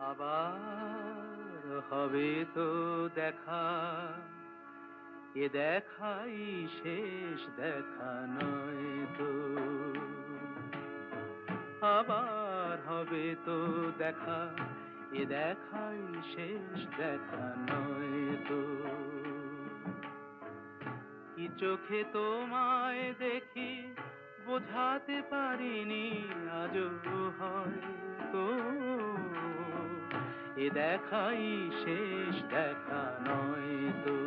আবার হবে তো দেখা, এ দেখাই শেষ দেখা নয় তো। আবার হবে তো দেখা, এ দেখাই শেষ দেখা নয় তো। কি চোখে তোমায় দেখি বোঝাতে পারিনি আজও হয়তো, এ দেখাই শেষ দেখা নয় তো।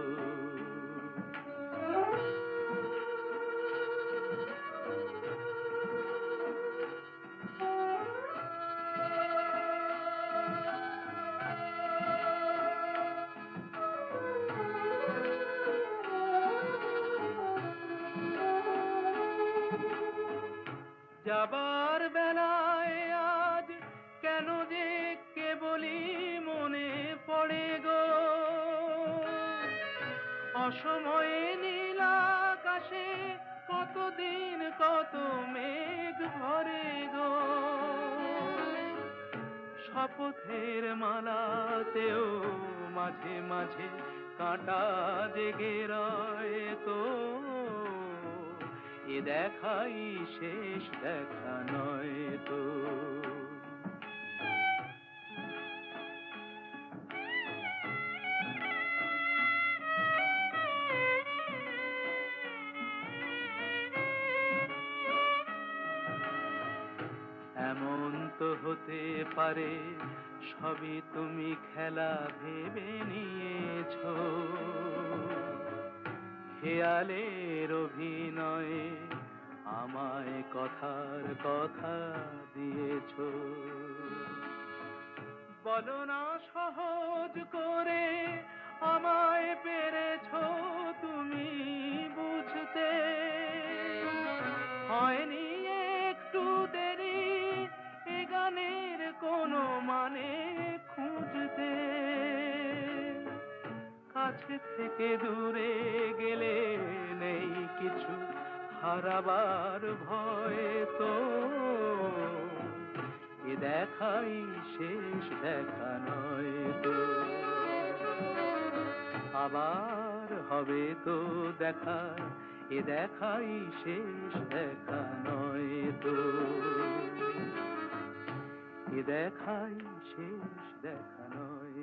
যাবার বেলায় আজ কেন যে কেবলই মনে পড়ে গো, অসময়ে নীল আকাশে কতদিন কত মেঘ ভরে গো। শপথের মালাতেও মাঝে মাঝে কাঁটা জেগে রয় তো, এ দেখাই শেষ দেখা নয় তো। এমন তো হতে পারে সবই তুমি খেলা ভেবে নিয়েছো, খেয়ালের অভিনয়ে আমায় কথার কথা দিয়েছো। বলো না সহজ করে আমায় পেরেছো তুমি বুঝতে, হয়নি একটু দেরি এ গানের কোনো মানে খুঁজতে। কাছে থেকে দূরে গেলে নেই কিছু হারাবার ভয় তো, এ দেখাই শেষ দেখা নয় তো। আবার হবে তো দেখা, এ দেখাই শেষ দেখা নয় তো। এ দেখাই শেষ দেখা নয়